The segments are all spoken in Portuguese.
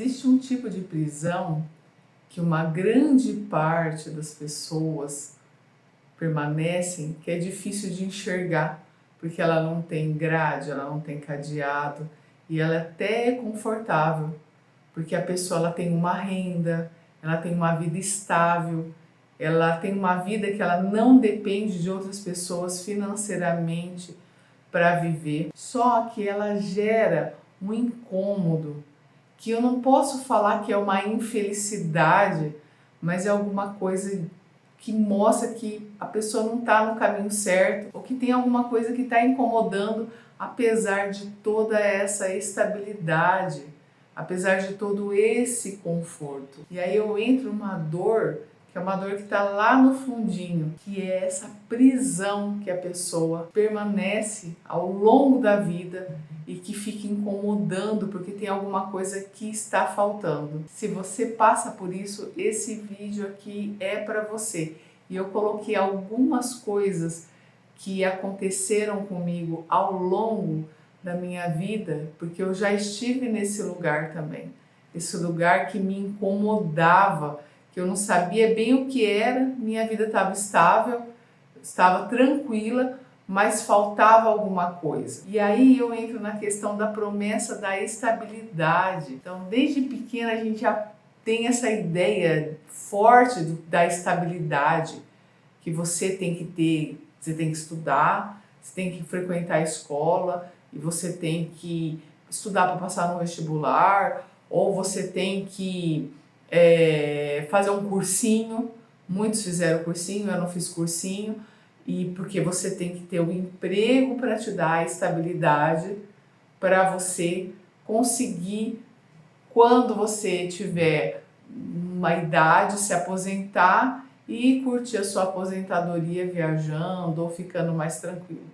Existe um tipo de prisão que uma grande parte das pessoas permanecem, que é difícil de enxergar, porque ela não tem grade, ela não tem cadeado e ela até é confortável, porque a pessoa ela tem uma renda, ela tem uma vida estável, ela tem uma vida que ela não depende de outras pessoas financeiramente para viver, só que ela gera um incômodo que eu não posso falar que é uma infelicidade, mas é alguma coisa que mostra que a pessoa não está no caminho certo ou que tem alguma coisa que está incomodando, apesar de toda essa estabilidade, apesar de todo esse conforto. E aí eu entro numa dor que é uma dor que está lá no fundinho, que é essa prisão que a pessoa permanece ao longo da vida e que fica incomodando porque tem alguma coisa que está faltando. Se você passa por isso, esse vídeo aqui é para você. E eu coloquei algumas coisas que aconteceram comigo ao longo da minha vida, porque eu já estive nesse lugar também. Esse lugar que me incomodava, que eu não sabia bem o que era, minha vida estava estável, estava tranquila, mas faltava alguma coisa. E aí eu entro na questão da promessa da estabilidade. Então, desde pequena a gente já tem essa ideia forte da estabilidade, que você tem que ter, você tem que estudar, você tem que frequentar a escola, e você tem que estudar para passar no vestibular, ou você tem que fazer um cursinho. Muitos fizeram cursinho, eu não fiz cursinho, e porque você tem que ter um emprego para te dar a estabilidade para você conseguir, quando você tiver uma idade, se aposentar e curtir a sua aposentadoria viajando ou ficando mais tranquilo.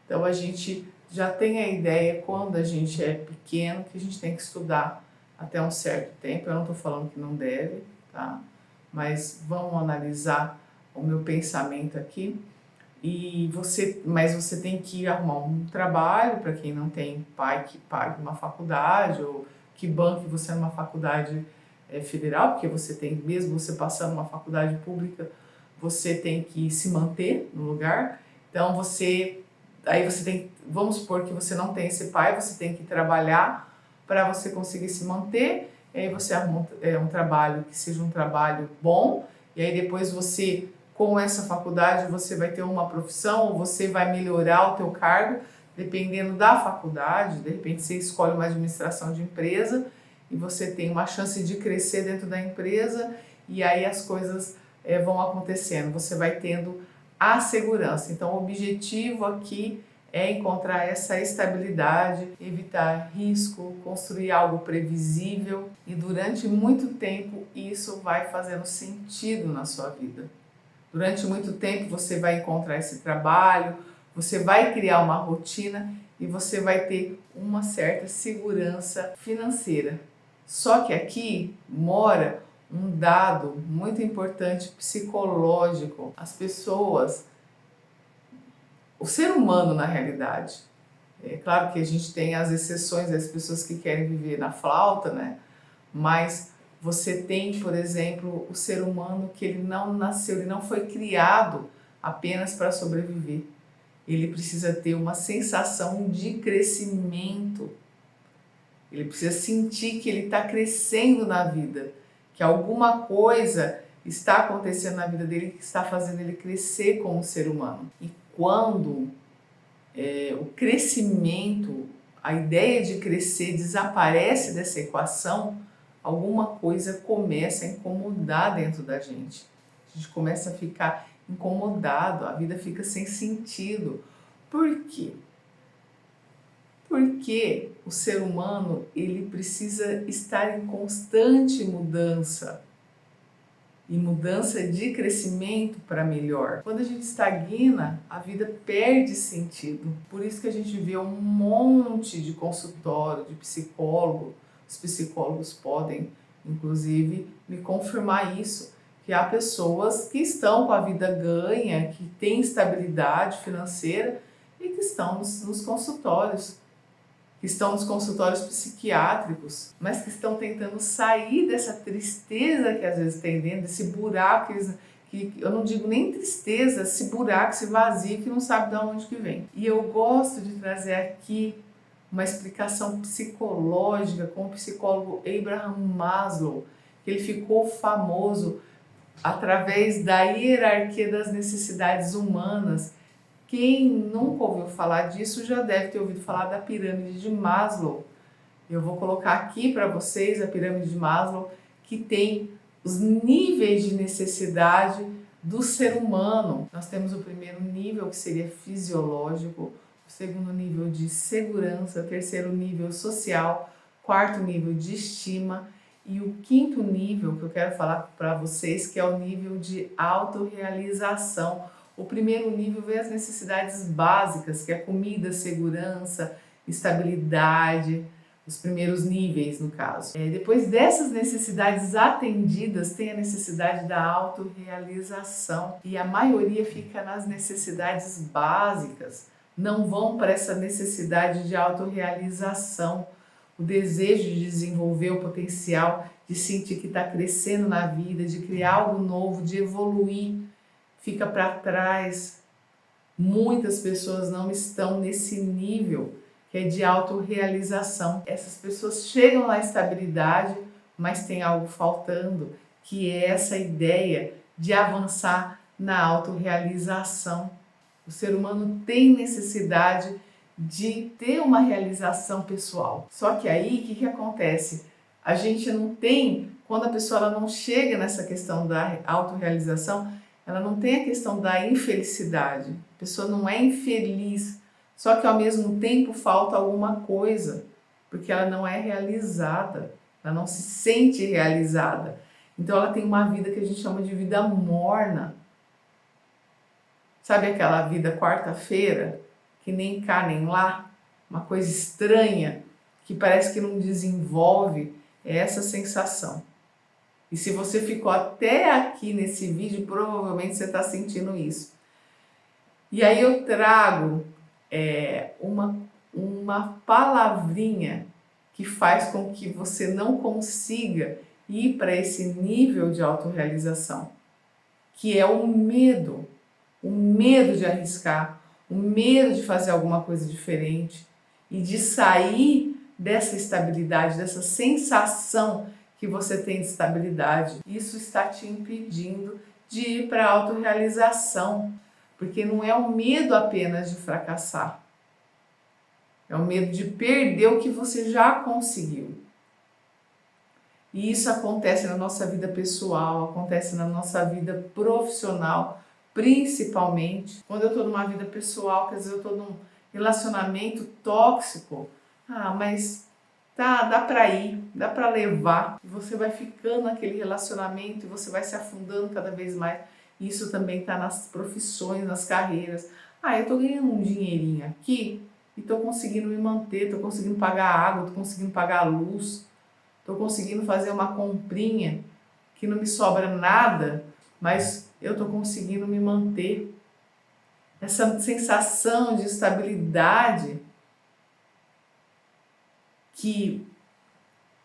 Então a gente já tem a ideia, quando a gente é pequeno, que a gente tem que estudar até um certo tempo. Eu não estou falando que não deve, tá? Mas vamos analisar o meu pensamento aqui. Mas você tem que arrumar um trabalho, para quem não tem pai que pague uma faculdade ou que banque você numa faculdade federal, porque você tem, mesmo você passando uma faculdade pública, você tem que se manter no lugar. Então aí você tem, vamos supor que você não tem esse pai, você tem que trabalhar para você conseguir se manter. E aí você arruma um trabalho que seja um trabalho bom, e aí depois você, com essa faculdade, você vai ter uma profissão, ou você vai melhorar o teu cargo, dependendo da faculdade. De repente você escolhe uma administração de empresa e você tem uma chance de crescer dentro da empresa, e aí as coisas vão acontecendo, você vai tendo a segurança. Então o objetivo aqui é encontrar essa estabilidade, evitar risco, construir algo previsível, e durante muito tempo isso vai fazendo sentido na sua vida. Durante muito tempo você vai encontrar esse trabalho, você vai criar uma rotina e você vai ter uma certa segurança financeira. Só que aqui mora um dado muito importante psicológico. As pessoas, o ser humano na realidade, é claro que a gente tem as exceções das pessoas que querem viver na flauta, né? Mas você tem, por exemplo, o ser humano que ele não nasceu, ele não foi criado apenas para sobreviver. Ele precisa ter uma sensação de crescimento. Ele precisa sentir que ele está crescendo na vida, que alguma coisa está acontecendo na vida dele que está fazendo ele crescer como ser humano. E quando o crescimento, a ideia de crescer desaparece dessa equação, alguma coisa começa a incomodar dentro da gente. A gente começa a ficar incomodado, a vida fica sem sentido. Por quê? Porque o ser humano, ele precisa estar em constante mudança, e mudança de crescimento para melhor. Quando a gente estagna, a vida perde sentido. Por isso que a gente vê um monte de consultório, de psicólogo. Os psicólogos podem, inclusive, me confirmar isso, que há pessoas que estão com a vida ganha, que têm estabilidade financeira e que estão nos consultórios. que estão nos consultórios psiquiátricos, mas que estão tentando sair dessa tristeza que às vezes tem dentro, desse buraco que eu não digo nem tristeza, esse buraco, esse vazio que não sabe de onde que vem. E eu gosto de trazer aqui uma explicação psicológica com o psicólogo Abraham Maslow, que ele ficou famoso através da hierarquia das necessidades humanas. Quem nunca ouviu falar disso já deve ter ouvido falar da pirâmide de Maslow. Eu vou colocar aqui para vocês a pirâmide de Maslow, que tem os níveis de necessidade do ser humano. Nós temos o primeiro nível, que seria fisiológico, o segundo nível de segurança, o terceiro nível social, quarto nível de estima e o quinto nível que eu quero falar para vocês, que é o nível de autorrealização. O primeiro nível vê as necessidades básicas, que é comida, segurança, estabilidade, os primeiros níveis, no caso. Depois dessas necessidades atendidas, tem a necessidade da autorrealização. E a maioria fica nas necessidades básicas, não vão para essa necessidade de autorrealização, o desejo de desenvolver o potencial, de sentir que está crescendo na vida, de criar algo novo, de evoluir, fica para trás. Muitas pessoas não estão nesse nível que é de autorrealização. Essas pessoas chegam na estabilidade, mas tem algo faltando, que é essa ideia de avançar na autorrealização. O ser humano tem necessidade de ter uma realização pessoal. Só que aí, o que acontece? A gente não tem, quando a pessoa ela não chega nessa questão da autorrealização, ela não tem a questão da infelicidade. A pessoa não é infeliz, só que ao mesmo tempo falta alguma coisa, porque ela não é realizada, ela não se sente realizada. Então ela tem uma vida que a gente chama de vida morna. Sabe aquela vida quarta-feira, que nem cá nem lá? Uma coisa estranha, que parece que não desenvolve, é essa sensação. E se você ficou até aqui nesse vídeo, provavelmente você está sentindo isso. E aí eu trago uma palavrinha que faz com que você não consiga ir para esse nível de autorrealização, que é o medo de arriscar, o medo de fazer alguma coisa diferente e de sair dessa estabilidade, dessa sensação que você tem de estabilidade. Isso está te impedindo de ir para a autorrealização, porque não é o medo apenas de fracassar, é o medo de perder o que você já conseguiu. E isso acontece na nossa vida pessoal, acontece na nossa vida profissional, principalmente quando eu estou numa vida pessoal, quer dizer, eu estou num relacionamento tóxico. Mas dá para ir, dá para levar. E você vai ficando naquele relacionamento e você vai se afundando cada vez mais. Isso também está nas profissões, nas carreiras. Eu estou ganhando um dinheirinho aqui e estou conseguindo me manter, estou conseguindo pagar a água, estou conseguindo pagar a luz, estou conseguindo fazer uma comprinha que não me sobra nada, mas eu estou conseguindo me manter. Essa sensação de estabilidade que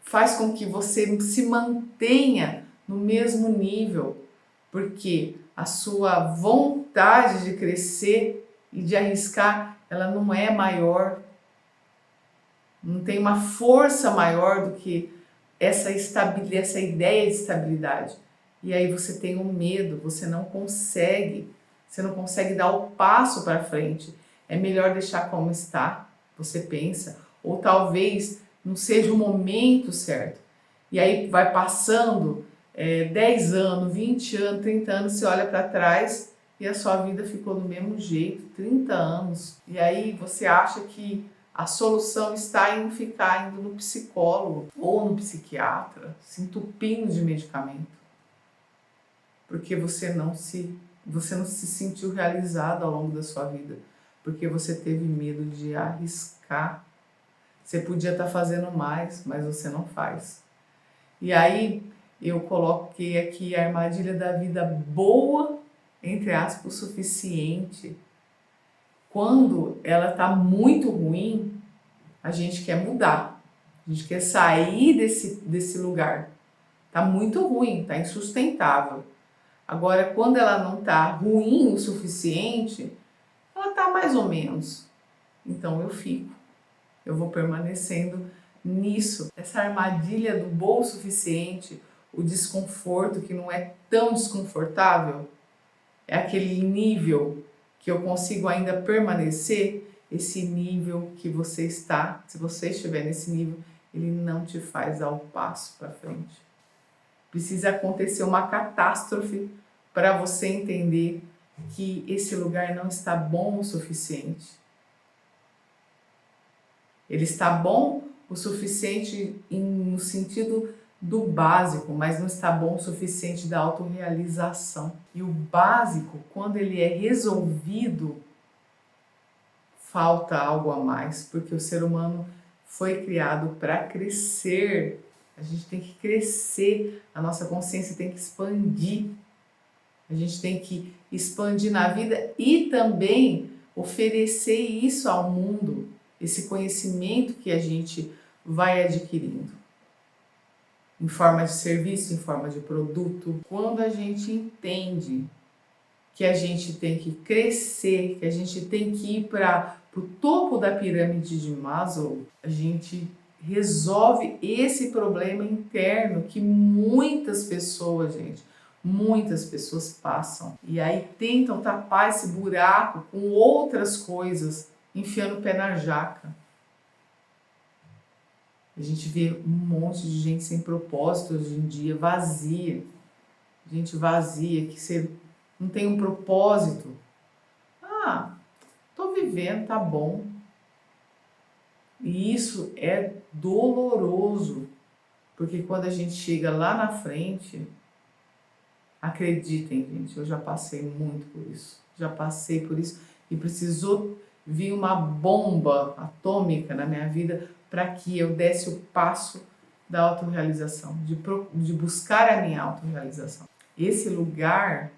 faz com que você se mantenha no mesmo nível, porque a sua vontade de crescer e de arriscar, ela não é maior, não tem uma força maior do que essa ideia de estabilidade. E aí você tem um medo, você não consegue dar o passo para frente. É melhor deixar como está, você pensa, ou talvez não seja o momento certo. E aí vai passando 10 anos, 20 anos, 30 anos, você olha para trás e a sua vida ficou do mesmo jeito, 30 anos. E aí você acha que a solução está em ficar indo no psicólogo ou no psiquiatra, se entupindo de medicamento. Porque você não se sentiu realizado ao longo da sua vida, porque você teve medo de arriscar. Você podia estar fazendo mais, mas você não faz. E aí eu coloquei aqui a armadilha da vida boa, entre aspas, o suficiente. Quando ela está muito ruim, A gente quer mudar, a gente quer sair desse lugar. Tá muito ruim, tá insustentável. Agora, quando ela não tá ruim o suficiente, ela tá mais ou menos. Então eu fico, eu vou permanecendo nisso. Essa armadilha do bom o suficiente, o desconforto que não é tão desconfortável, é aquele nível que eu consigo ainda permanecer, esse nível que você está, se você estiver nesse nível, ele não te faz dar o passo para frente. Precisa acontecer uma catástrofe para você entender que esse lugar não está bom o suficiente. Ele está bom o suficiente no sentido do básico, mas não está bom o suficiente da autorrealização. E o básico, quando ele é resolvido, falta algo a mais, porque o ser humano foi criado para crescer. A gente tem que crescer, a nossa consciência tem que expandir. A gente tem que expandir na vida e também oferecer isso ao mundo, esse conhecimento que a gente vai adquirindo, em forma de serviço, em forma de produto. Quando a gente entende que a gente tem que crescer, que a gente tem que ir para o topo da pirâmide de Maslow, a gente resolve esse problema interno que muitas pessoas, muitas pessoas passam. E aí tentam tapar esse buraco com outras coisas, enfiando o pé na jaca. A gente vê um monte de gente sem propósito hoje em dia, vazia. Gente vazia, que você não tem um propósito. Ah, tô vivendo, tá bom. E isso é doloroso, porque quando a gente chega lá na frente, acreditem, gente, eu já passei muito por isso. Já passei por isso e precisou vir uma bomba atômica na minha vida para que eu desse o passo da autorrealização, de buscar a minha autorrealização. Esse lugar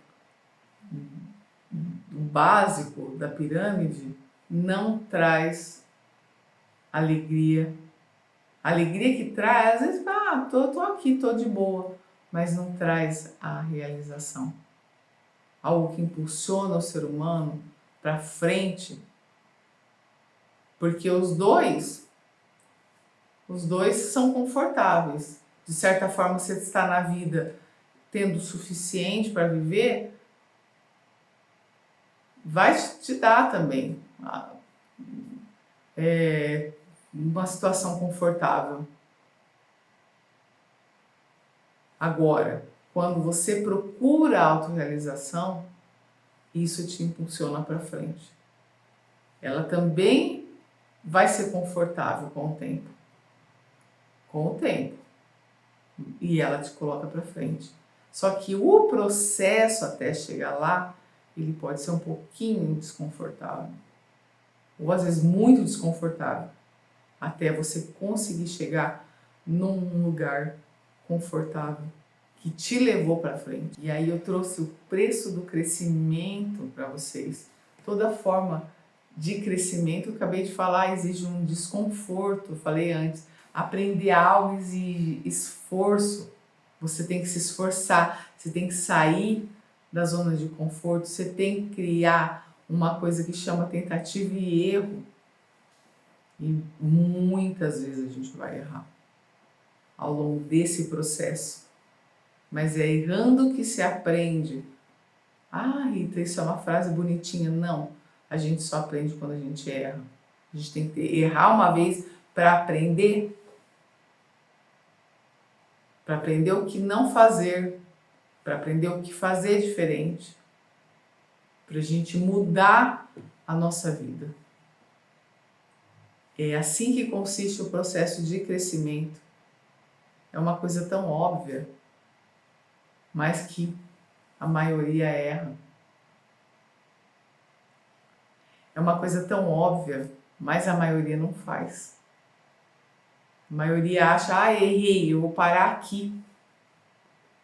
básico da pirâmide não traz alegria. A alegria que traz, às vezes, tô aqui, tô de boa, mas não traz a realização. Algo que impulsiona o ser humano para frente, porque os dois são confortáveis. De certa forma, você está na vida tendo o suficiente para viver, vai te dar também uma situação confortável. Agora, quando você procura a autorrealização, isso te impulsiona para frente. Ela também vai ser confortável com o tempo. Com o tempo. E ela te coloca para frente. Só que o processo até chegar lá, ele pode ser um pouquinho desconfortável. Ou às vezes muito desconfortável. Até você conseguir chegar num lugar confortável que te levou para frente. E aí eu trouxe o preço do crescimento para vocês. Toda forma de crescimento, eu acabei de falar, exige um desconforto. Eu falei antes, aprender algo exige esforço. Você tem que se esforçar, você tem que sair da zona de conforto, você tem que criar uma coisa que chama tentativa e erro. E muitas vezes a gente vai errar ao longo desse processo. Mas é errando que se aprende. Ah, Rita, isso é uma frase bonitinha. Não, a gente só aprende quando a gente erra. A gente tem que errar uma vez para aprender. Para aprender o que não fazer. Para aprender o que fazer diferente. Para a gente mudar a nossa vida. É assim que consiste o processo de crescimento. É uma coisa tão óbvia, mas que a maioria erra. É uma coisa tão óbvia, mas a maioria não faz. A maioria acha, errei, eu vou parar aqui.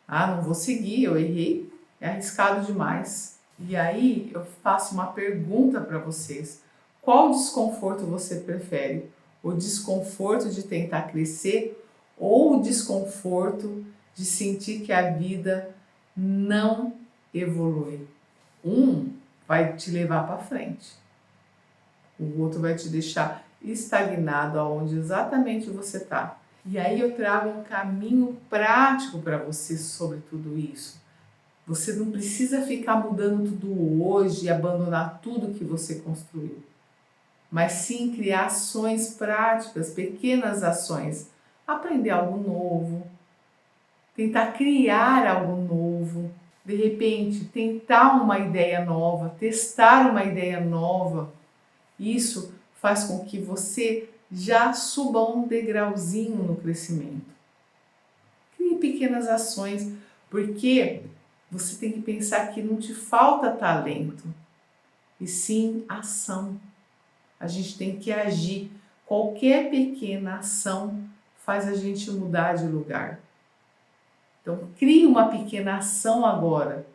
Não vou seguir, eu errei, é arriscado demais. E aí eu faço uma pergunta para vocês. Qual desconforto você prefere? O desconforto de tentar crescer ou o desconforto de sentir que a vida não evolui. Um vai te levar para frente, o outro vai te deixar estagnado aonde exatamente você está. E aí eu trago um caminho prático para você sobre tudo isso. Você não precisa ficar mudando tudo hoje e abandonar tudo que você construiu, mas sim criar ações práticas, pequenas ações. Aprender algo novo, tentar criar algo novo, de repente tentar uma ideia nova, testar uma ideia nova. Isso faz com que você já suba um degrauzinho no crescimento. Crie pequenas ações, porque você tem que pensar que não te falta talento, e sim ação. A gente tem que agir. Qualquer pequena ação faz a gente mudar de lugar. Então, crie uma pequena ação agora.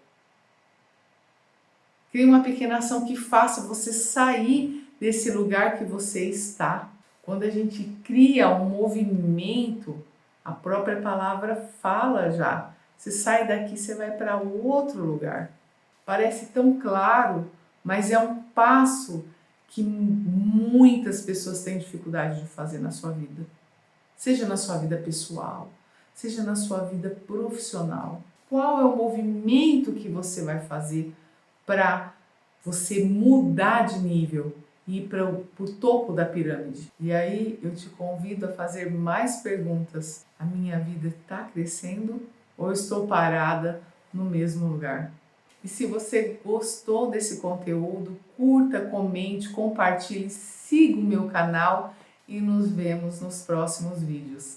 Crie uma pequena ação que faça você sair desse lugar que você está. Quando a gente cria um movimento, a própria palavra fala já. Você sai daqui, você vai para outro lugar. Parece tão claro, mas é um passo que muitas pessoas têm dificuldade de fazer na sua vida. Seja na sua vida pessoal, seja na sua vida profissional. Qual é o movimento que você vai fazer para você mudar de nível e ir para o topo da pirâmide? E aí eu te convido a fazer mais perguntas. A minha vida está crescendo ou estou parada no mesmo lugar? E se você gostou desse conteúdo, curta, comente, compartilhe, siga o meu canal e nos vemos nos próximos vídeos.